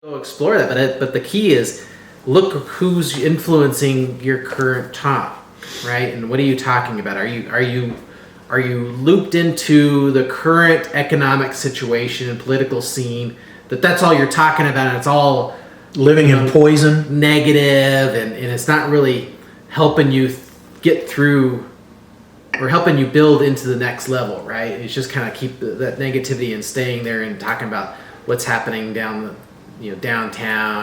Go explore that, but the key is look who's influencing your current top, right? And what are you talking about? Are you looped into the current economic situation and political scene? That's all you're talking about, and it's all living in poison, negative, and it's not really helping you get through or helping you build into the next level, right? It's just kind of keep that negativity and staying there and talking about what's happening downtown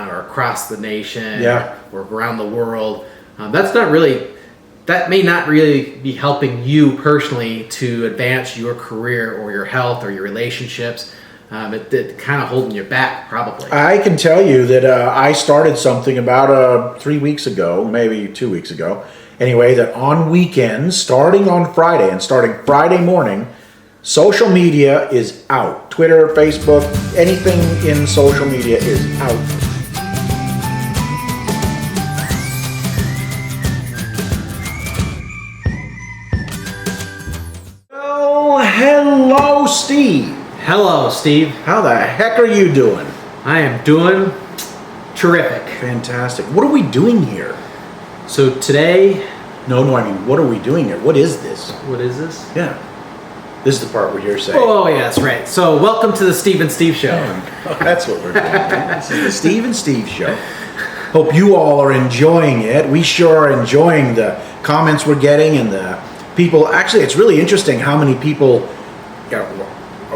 or across the nation, or around the world. That may not really be helping you personally to advance your career or your health or your relationships. It kind of holding you back, probably. I can tell you that I started something about 3 weeks ago, maybe 2 weeks ago. Anyway, that on weekends, starting on Friday and starting Friday morning, social media is out. Twitter, Facebook, anything in social media is out. Oh, hello, Steve. Hello, Steve. How the heck are you doing? I am doing terrific. Fantastic. What are we doing here? So today... No, I mean, what are we doing here? What is this? What is this? Yeah. This is the part where you're saying. Oh, yeah, that's right. So welcome to the Steve and Steve Show. Oh, that's what we're doing. This is the Steve and Steve Show. Hope you all are enjoying it. We sure are enjoying the comments we're getting and the people. Actually, it's really interesting how many people...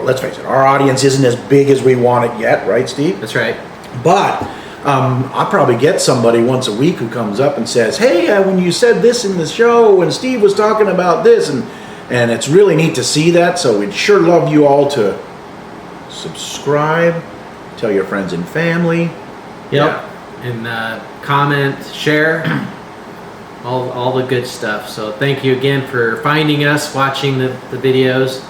let's face it, our audience isn't as big as we want it yet, right, Steve? That's right. But I probably get somebody once a week who comes up and says, hey, when you said this in the show, when Steve was talking about this, and it's really neat to see that, so we'd sure love you all to subscribe, tell your friends and family. Yep. Yeah. And comment, share, all the good stuff. So thank you again for finding us, watching the videos.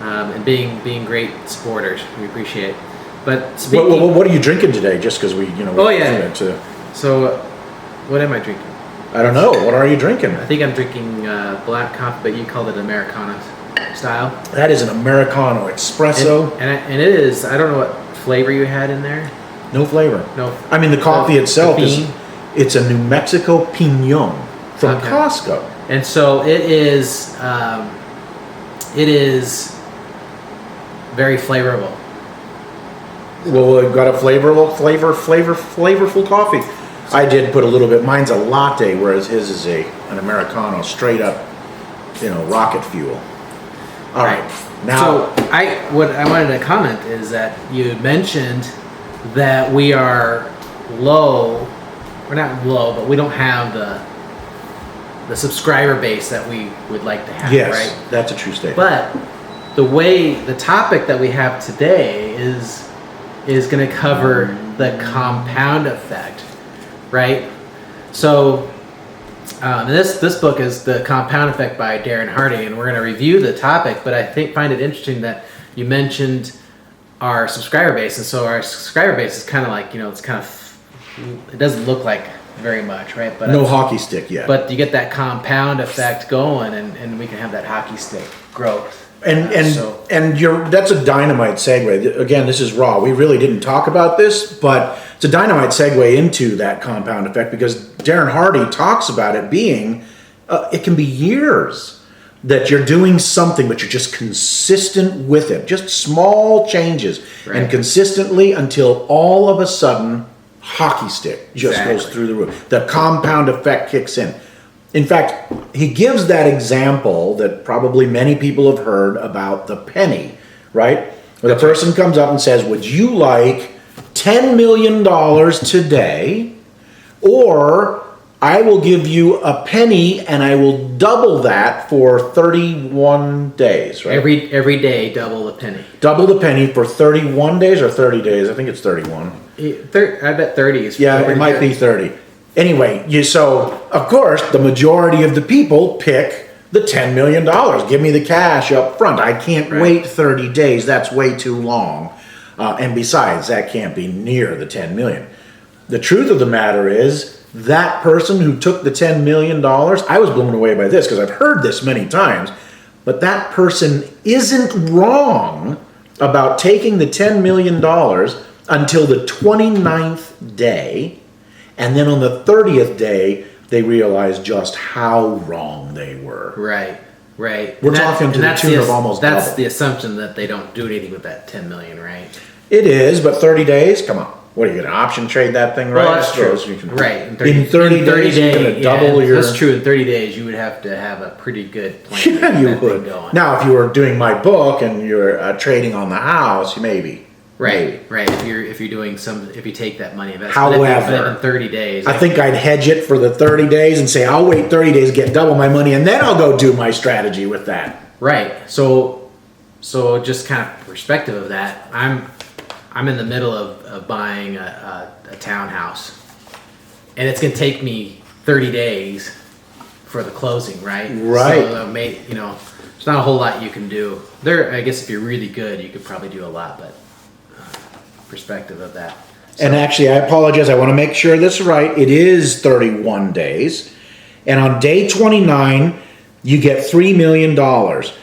And being great supporters. We appreciate it. But what are you drinking today? Just because we, Oh yeah. So, what am I drinking? I don't know. What are you drinking? I think I'm drinking black coffee, but you called it Americano style. That is an Americano espresso. And it is. I don't know what flavor you had in there. No flavor. No. I mean, the coffee itself it's a New Mexico Pinon from Costco. And so it is. It is very flavorful. Well, we've got a flavorful coffee. I did put a little bit. Mine's a latte, whereas his is an Americano, straight up, rocket fuel. All right. Now, so what I wanted to comment is that you mentioned that we are low. We're not low, but we don't have the subscriber base that we would like to have. Yes, right? That's a true statement. But the topic that we have today is going to cover the compound effect, right? So this book is The Compound Effect by Darren Hardy, and we're going to review the topic. But I find it interesting that you mentioned our subscriber base, and so our subscriber base is kind of like it doesn't look like very much, right? But no hockey stick yet. But you get that compound effect going, and we can have that hockey stick growth. That's a dynamite segue. Again, this is raw. We really didn't talk about this, but it's a dynamite segue into that compound effect because Darren Hardy talks about it being, it can be years that you're doing something, but you're just consistent with it. Just small changes and consistently until all of a sudden, hockey stick just goes through the roof. The compound effect kicks in. In fact, he gives that example that probably many people have heard about the penny, right? Where the person comes up and says, would you like $10 million today, or I will give you a penny and I will double that for 31 days, right? Every day, double the penny. Double the penny for 31 days or 30 days? I think it's 31. I bet 30 is. Yeah, it might be 30. Anyway, so of course the majority of the people pick the $10 million. Give me the cash up front. I can't wait 30 days. That's way too long. And besides, that can't be near the 10 million. The truth of the matter is that person who took the $10 million, I was blown away by this because I've heard this many times, but that person isn't wrong about taking the $10 million until the 29th day. And then on the 30th day, they realize just how wrong they were. Right. Right. We're talking to the tune of almost That's double. the assumption that they don't do anything with that 10 million, right? It is, but 30 days? Come on. What, are you going to option trade that thing right? Well, that's true. You can- Right. In 30 days, you're going to double your... That's true. In 30 days, you would have to have a pretty good plan. Yeah, to you get that would. thing going. Now, if you were doing my book and you're trading on the house, maybe. Right. Right. If you're doing if you take that money investment. However, in 30 days. I think I'd hedge it for the 30 days and say, I'll wait 30 days, get double my money, and then I'll go do my strategy with that. Right. So just kind of perspective of that, I'm in the middle of buying a townhouse, and it's gonna take me 30 days for the closing, right? Right. So there's not a whole lot you can do there. I guess if you're really good, you could probably do a lot, but perspective of that. And actually, I apologize. I want to make sure this is right. It is 31 days. And on day 29, you get $3 million.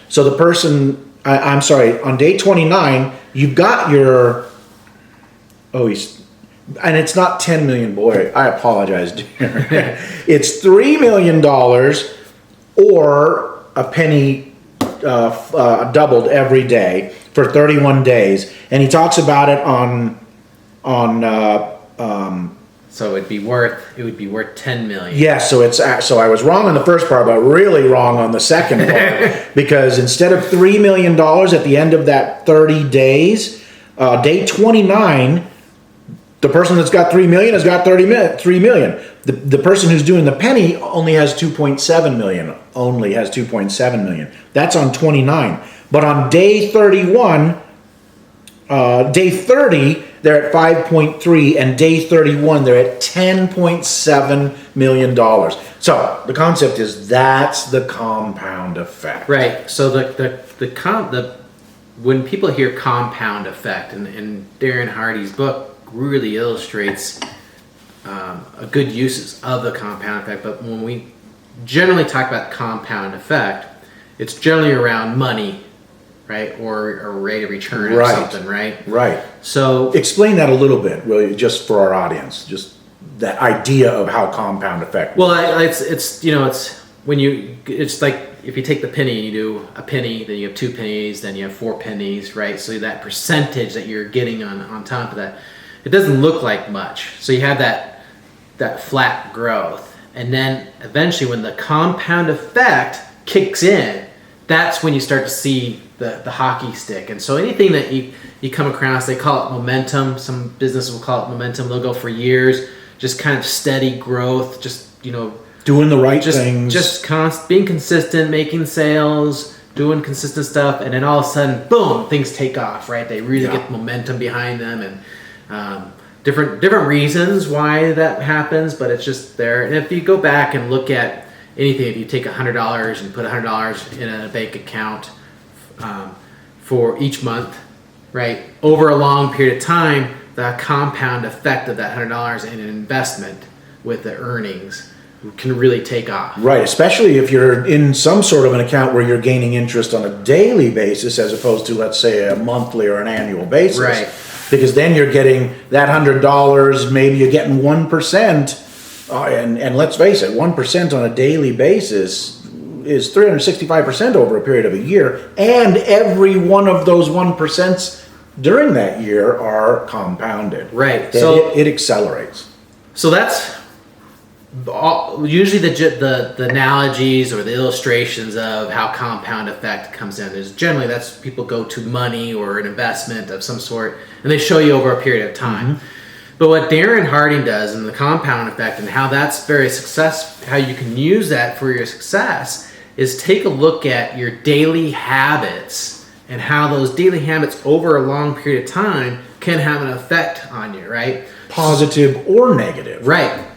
So the person, I'm sorry, on day 29, you've got your, and it's not 10 million, boy, I apologize, dear. It's $3 million or a penny doubled every day for 31 days. And he talks about it So it would be worth 10 million. yeah, so I was wrong on the first part, but really wrong on the second part. Because instead of $3 million at the end of that 30 days, day 29, the person that's got 3 million has got 3 million. The person who's doing the penny only has 2.7 million. Only has 2.7 million. That's on 29. But on day 31, day 30, they're at 5.3, and day 31, they're at $10.7 million. So the concept is that's the compound effect. Right. So when people hear compound effect, and Darren Hardy's book really illustrates a good uses of the compound effect, but when we generally talk about compound effect, it's generally around money, right, or a rate of return or something, right? Right. So explain that a little bit, will you, just for our audience, just that idea of how compound effect. Well, it's like if you take the penny and you do a penny, then you have 2 pennies, then you have 4 pennies, right? So that percentage that you're getting on top of that, it doesn't look like much. So you have that flat growth, and then eventually when the compound effect kicks in, that's when you start to see the hockey stick. And so anything that you come across, they call it momentum. Some businesses will call it momentum. They'll go for years, just kind of steady growth, just doing the right things, just being consistent, making sales, doing consistent stuff, and then all of a sudden, boom, things take off, right? They really get momentum behind them, and different reasons why that happens, but it's just there. And if you go back and look at anything, if you take $100 and put $100 in a bank account for each month, right, over a long period of time, the compound effect of that $100 in an investment with the earnings can really take off. Right, especially if you're in some sort of an account where you're gaining interest on a daily basis as opposed to, let's say, a monthly or an annual basis. Right. Because then you're getting that $100, maybe you're getting 1%, and let's face it, 1% on a daily basis is 365% over a period of a year, and every one of those 1% during that year are compounded. Right. So it accelerates. So that's usually the analogies or the illustrations of how compound effect comes in is generally that's people go to money or an investment of some sort, and they show you over a period of time. Mm-hmm. But what Darren Harding does in the compound effect and how that's very successful, how you can use that for your success, is take a look at your daily habits and how those daily habits over a long period of time can have an effect on you, right? Positive or negative. Right.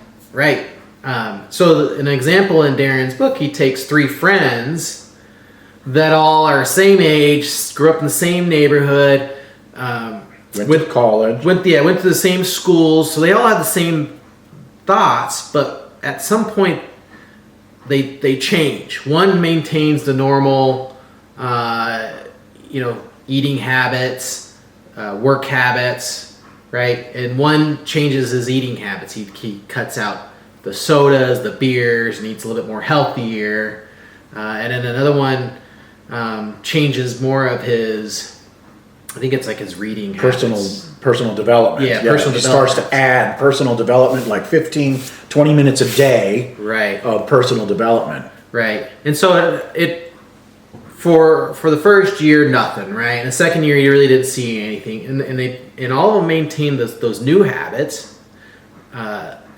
So an example in Darren's book, he takes 3 friends that all are same age, grew up in the same neighborhood, went to college, went to the same schools, so they all had the same thoughts, but at some point they change. One maintains the normal, eating habits, work habits, right? And one changes his eating habits. He cuts out the sodas, the beers, and eats a little bit more healthier. And then another one changes more of his, I think it's like his reading habits. Personal development. Yeah, personal he development. starts to add personal development, like 15, 20 minutes a day Right. of personal development. Right. And so it for the first year, nothing, right? And the second year, you really didn't see anything. And all of them maintained those new habits,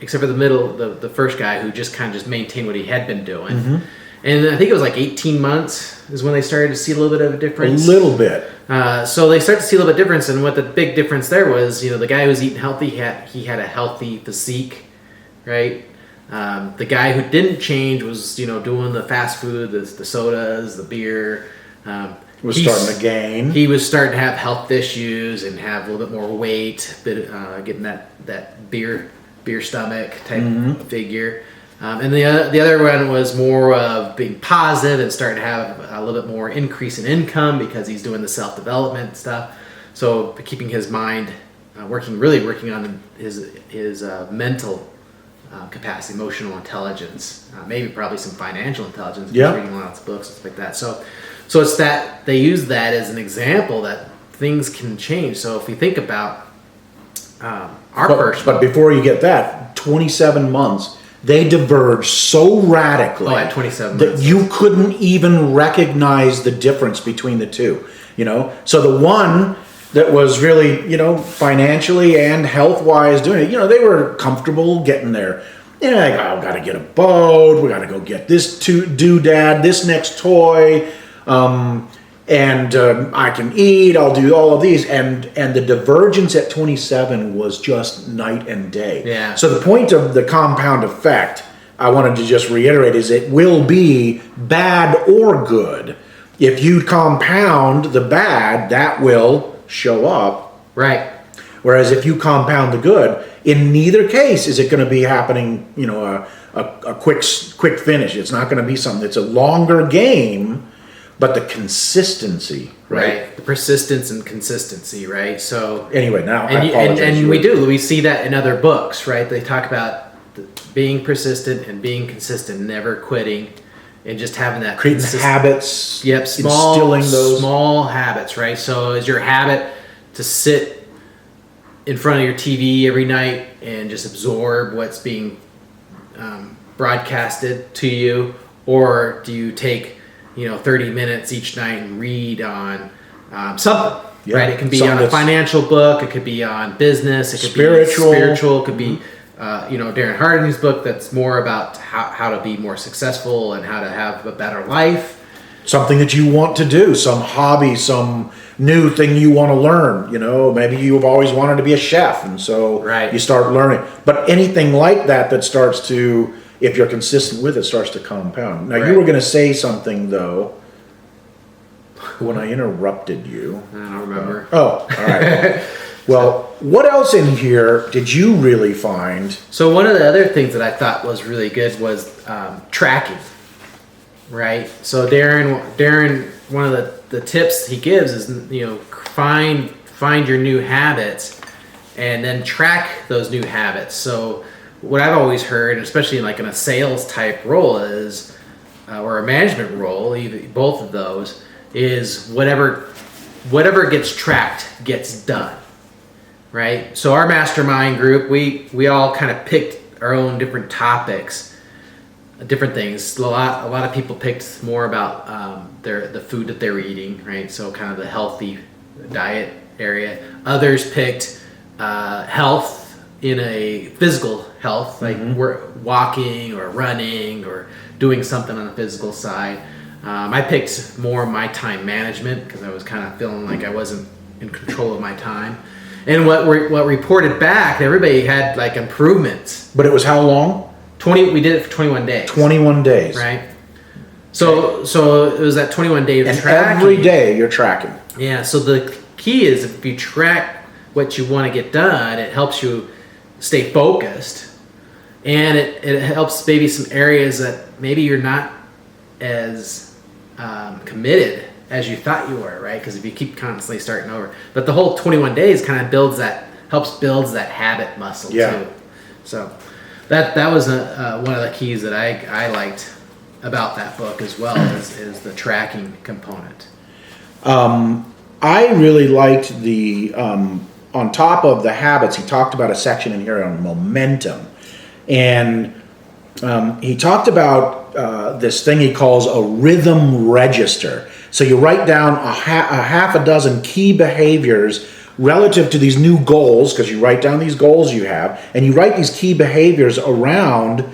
except for the first guy who just kind of just maintained what he had been doing. Mm-hmm. And I think it was like 18 months is when they started to see a little bit of a difference. A little bit. So they start to see a little bit difference, and what the big difference there was, the guy who was eating healthy he had a healthy physique, right? The guy who didn't change was doing the fast food, the sodas, the beer. Was starting to gain. He was starting to have health issues and have a little bit more weight, getting that beer stomach type of figure. And the other one was more of being positive and starting to have a little bit more increase in income because he's doing the self-development stuff. So keeping his mind working on his mental capacity, emotional intelligence, maybe probably some financial intelligence. Yeah. Reading lots of books and stuff like that. So it's that they use that as an example that things can change. So if we think about But before you get that, 27 months, they diverge so radically at 27 that months. you couldn't even recognize the difference between the two. So the one that was really, financially and health-wise doing it, they were comfortable getting there. Like, oh, got to get a boat. We got to go get this doodad, this next toy. And I can eat, I'll do all of these. And the divergence at 27 was just night and day. Yeah. So the point of the compound effect, I wanted to just reiterate, is it will be bad or good. If you compound the bad, that will show up. Right. Whereas if you compound the good, in neither case is it going to be happening, a quick finish. It's not going to be something, it's a longer game. But the consistency, right? The persistence and consistency, right? So anyway, now I apologize. And we see that in other books, right? They talk about being persistent and being consistent, never quitting, and just having that creating habits. Yep, instilling those small habits, right? So is your habit to sit in front of your TV every night and just absorb what's being broadcasted to you, or do you take 30 minutes each night and read on something, right? It can be on a financial book, it could be on business, it could be spiritual, it could be, Darren Hardy's book that's more about how to be more successful and how to have a better life. Something that you want to do, some hobby, some new thing you want to learn. Maybe you've always wanted to be a chef, and so you start learning. But anything like that starts to, if you're consistent with it, starts to compound. Now, you were going to say something, though, when I interrupted you. I don't remember. All right. Well, what else in here did you really find? So one of the other things that I thought was really good was tracking, right? So Darren, one of the tips he gives is, find your new habits and then track those new habits. So what I've always heard, especially in a sales type role, is or a management role, either both of those, is whatever gets tracked gets done, right? So our mastermind group, we all kind of picked our own different topics, different things. A lot of people picked more about the food that they were eating, right? So kind of the healthy diet area. Others picked health in a physical health, like we're walking or running or doing something on the physical side. I picked more of my time management because I was kind of feeling like I wasn't in control of my time. And what reported back, everybody had improvements. But it was how long? We did it for 21 days. 21 days. Right. So it was that 21 days and tracking. Every day you're tracking. Yeah. So the key is if you track what you want to get done, it helps you stay focused, and it helps maybe some areas that maybe you're not as committed as you thought you were, right? Because if you keep constantly starting over, but the whole 21 days kind of builds that helps builds that habit muscle Yeah. too. So that was one of the keys that I liked about that book as well is the tracking component. I really liked the, on top of the habits, he talked about a section in here on momentum. And he talked about this thing he calls a rhythm register. So you write down a half a dozen key behaviors relative to these new goals, because you write down these goals you have, and you write these key behaviors around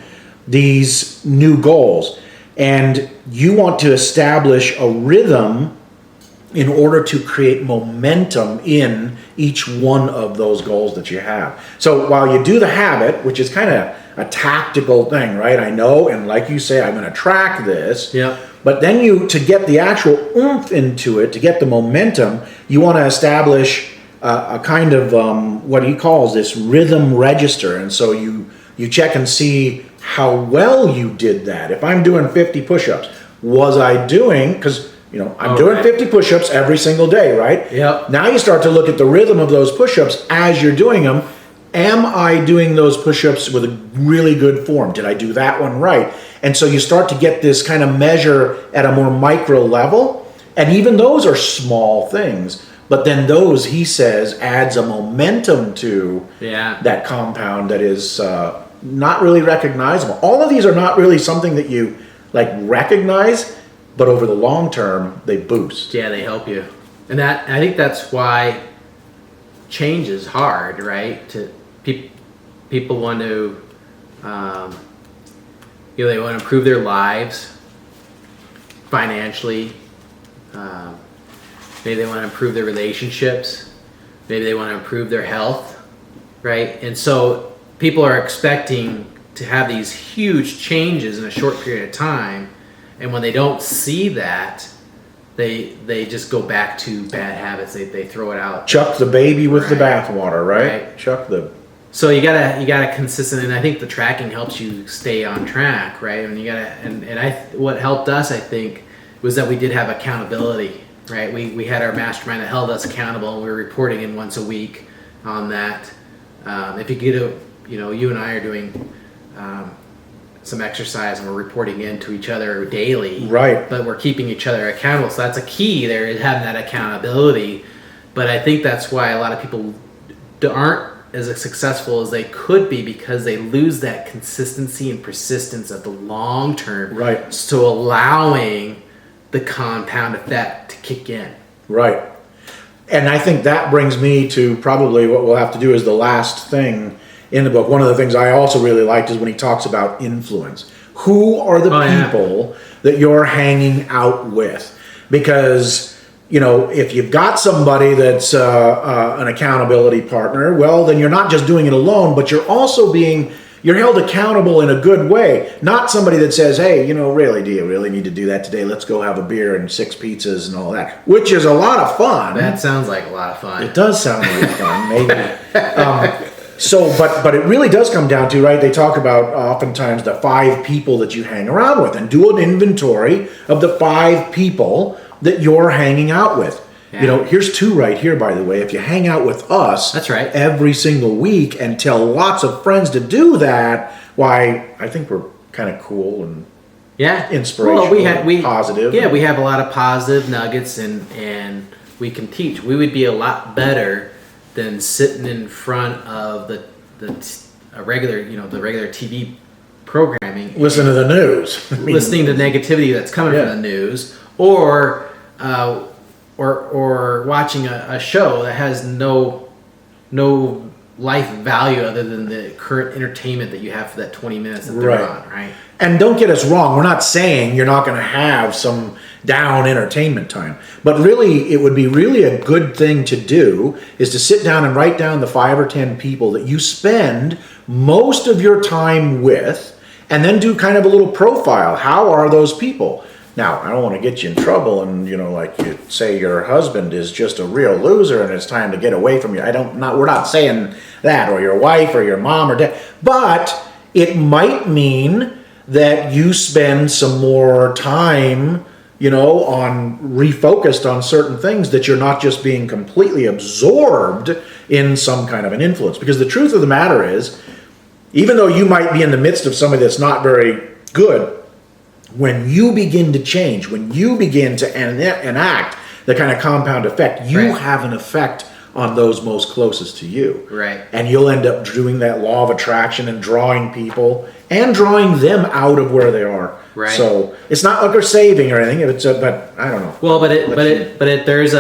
these new goals. And you want to establish a rhythm in order to create momentum in each one of those goals that you have. So while you do the habit, which is kind of a tactical thing, right? I know, and like you say, I'm going to track this. Yeah. But then to get the actual oomph into it, to get the momentum, you want to establish a kind of what he calls this rhythm register. And so you check and see how well you did that. If I'm doing 50 push-ups, was I doing, because I'm doing 50 push-ups every single day, right? Yep. Now you start to look at the rhythm of those push-ups as you're doing them. Am I doing those push-ups with a really good form? Did I do that one right? And so you start to get this kind of measure at a more micro level. And even those are small things. But then those, he says, adds a momentum to that compound that is not really recognizable. All of these are not really something that you recognize, but over the long term, they boost. Yeah, they help you. And I think that's why change is hard, right? People want to, they want to improve their lives financially. Maybe they want to improve their relationships. Maybe they want to improve their health, right? And so people are expecting to have these huge changes in a short period of time. And when they don't see that, they just go back to bad habits. They throw it out. Chuck the baby with the bathwater, right? Chuck the. So you gotta consistent, and I think the tracking helps you stay on track, right? And what helped us, I think, was that we did have accountability, right? We had our mastermind that held us accountable, and we were reporting in once a week on that. If you get you and I are doing some exercise and we're reporting in to each other daily, right? But we're keeping each other accountable. So that's a key there, is having that accountability. But I think that's why a lot of people aren't as successful as they could be, because they lose that consistency and persistence of the long term. Right. So allowing the compound effect to kick in. Right. And I think that brings me to probably what we'll have to do is the last thing in the book. One of the things I also really liked is when he talks about influence. Who are the people that you're hanging out with? Because, if you've got somebody that's an accountability partner, well, then you're not just doing it alone, but you're also you're held accountable in a good way. Not somebody that says, hey, really, do you really need to do that today? Let's go have a beer and 6 pizzas and all that, which is a lot of fun. That sounds like a lot of fun. It does sound like fun, maybe. But it really does come down to, right, they talk about oftentimes the 5 people that you hang around with, and do an inventory of the 5 people that you're hanging out with. Yeah. Here's 2 right here, by the way. If you hang out with us, that's right, every single week and tell lots of friends to do that, why, I think we're kind of cool and inspirational, positive. Yeah, we have a lot of positive nuggets, and we can teach. We would be a lot better than sitting in front of the regular TV programming, listen to the news, listening to negativity that's coming from the news, or watching a show that has no life value other than the current entertainment that you have for that 20 minutes that they're on, right? And don't get us wrong, we're not saying you're not going to have some down entertainment time, but really it would be really a good thing to do is to sit down and write down the 5 or 10 people that you spend most of your time with, and then do kind of a little profile. How are those people? Now, I don't want to get you in trouble and, like you say your husband is just a real loser and it's time to get away from you. We're not saying that, or your wife or your mom or dad, but it might mean that you spend some more time, on refocused on certain things, that you're not just being completely absorbed in some kind of an influence. Because the truth of the matter is, even though you might be in the midst of somebody that's not very good, when you begin to change, when you begin to enact the kind of compound effect, you Right. have an effect on those most closest to you. Right. And you'll end up doing that law of attraction and drawing people and drawing them out of where they are. Right. So it's not like we're saving or anything. But I don't know. Well, there's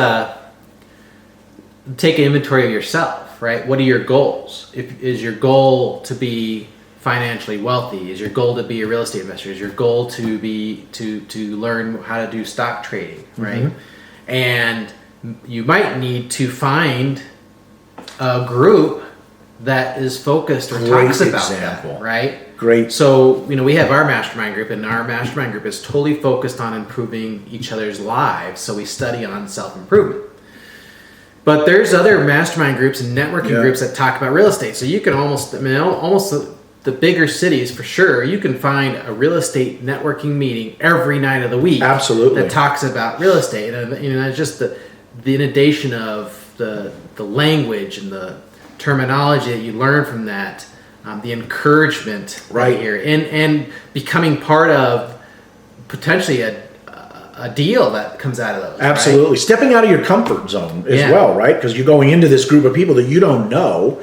take an inventory of yourself, right? What are your goals? Is your goal to be financially wealthy? Is your goal to be a real estate investor? Is your goal to be to learn how to do stock trading, right? And you might need to find a group that is focused or Great talks about example. that, right? Great. So, we have our mastermind group, and our mastermind group is totally focused on improving each other's lives. So we study on self-improvement. But there's other mastermind groups and networking groups that talk about real estate. So you can almost the bigger cities for sure, you can find a real estate networking meeting every night of the week. Absolutely. That talks about real estate. And it's just the inundation of the language and the terminology that you learn from that, the encouragement Right. here, and becoming part of potentially a deal that comes out of those. Absolutely. Right? Stepping out of your comfort zone as Yeah. well, right? Because you're going into this group of people that you don't know.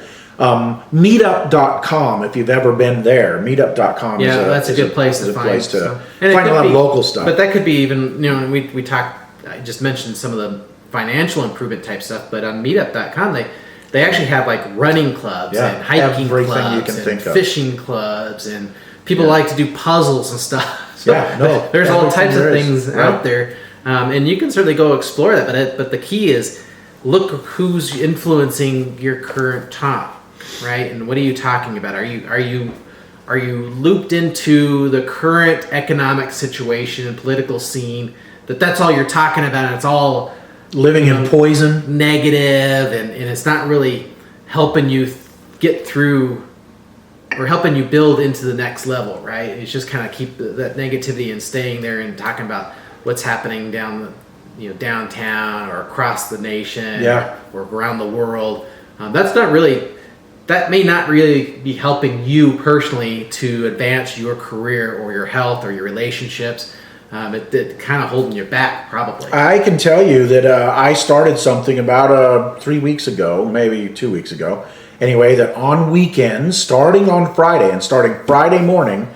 Meetup.com, if you've ever been there. Meetup.com Yeah, is that's a good place to find. Find a lot of local stuff. But that could be even, we talked, I just mentioned some of the financial improvement type stuff, but on meetup.com, they actually have like running clubs Yeah, and hiking everything clubs you can and think of. fishing clubs, and people like to do puzzles and stuff. So Yeah, no, there's all everything types of there is, things right. out there. And you can certainly go explore that, but the key is look who's influencing your current talk, right? And what are you talking about? Are you looped into the current economic situation and political scene? That's all you're talking about, and it's all Living in poison. negative, and it's not really helping you get through or helping you build into the next level, right? It's just kind of keep that negativity and staying there and talking about what's happening downtown or across the nation, Yeah. or around the world. That may not really be helping you personally to advance your career or your health or your relationships. It kind of holding you back, probably. I can tell you that I started something about 3 weeks ago, maybe 2 weeks ago. Anyway, that on weekends, starting on Friday and starting Friday morning,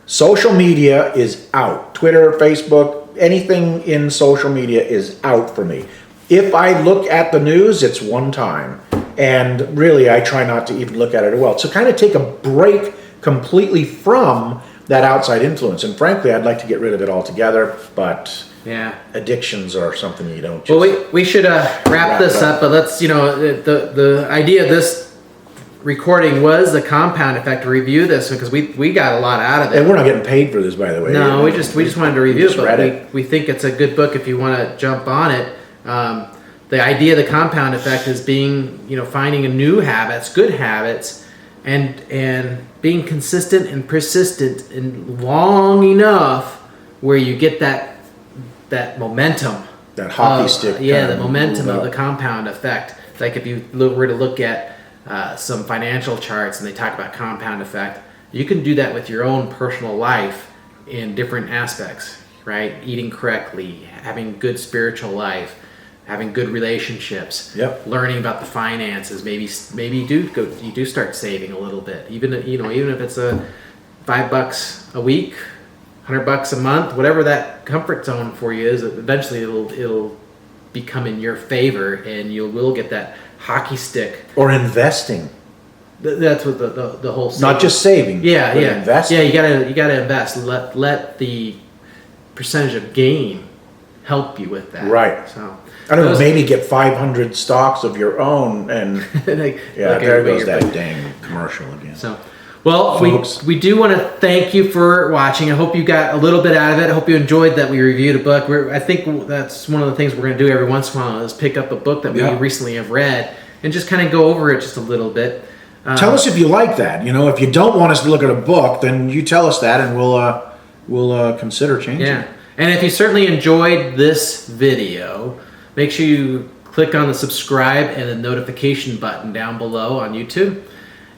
social media is out. Twitter, Facebook, anything in social media is out for me. If I look at the news, it's one time. And really, I try not to even look at it at all. So kind of take a break completely from that outside influence. And frankly, I'd like to get rid of it altogether, but Yeah. addictions are something you don't just... Well, we should wrap this up, but let's, the idea of this recording was the compound effect, to review this, because we got a lot out of it. And we're not getting paid for this, by the way. No, we just wanted to review just it, read but it. we think it's a good book if you want to jump on it. The idea of the compound effect is being, finding a new habits, good habits, and being consistent and persistent and long enough where you get that momentum. That hockey stick. Yeah, kind the momentum move of the up. compound effect. Like if you were to look at some financial charts and they talk about compound effect, you can do that with your own personal life in different aspects, right? Eating correctly, having good spiritual life, having good relationships, Yep. learning about the finances. Maybe you do start saving a little bit, even if it's $5 a week, $100 a month, whatever that comfort zone for you is. Eventually, it'll become in your favor, and you will get that hockey stick. Or investing. That's what the whole Not just saving. yeah, but yeah, investing. yeah. You gotta invest. Let the percentage of gain help you with that. Right. So I don't know, those- maybe get 500 stocks of your own and like, yeah, look there at goes your- that dang commercial again. So, well, Folks. we do want to thank you for watching. I hope you got a little bit out of it. I hope you enjoyed that we reviewed a book. I think that's one of the things we're going to do every once in a while is pick up a book that we Yeah. recently have read and just kind of go over it just a little bit. Tell us if you like that. If you don't want us to look at a book, then you tell us that and we'll consider changing. Yeah. And if you certainly enjoyed this video, make sure you click on the subscribe and the notification button down below on YouTube.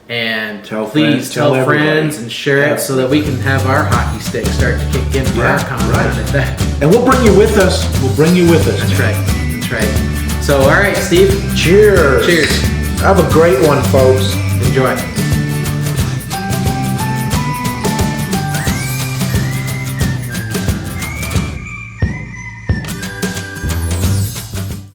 And please tell friends and share it so that we can have our hockey stick start to kick in for our compound effect. And we'll bring you with us. We'll bring you with us. That's right. That's right. So, all right, Steve. Cheers. Cheers. Have a great one, folks. Enjoy.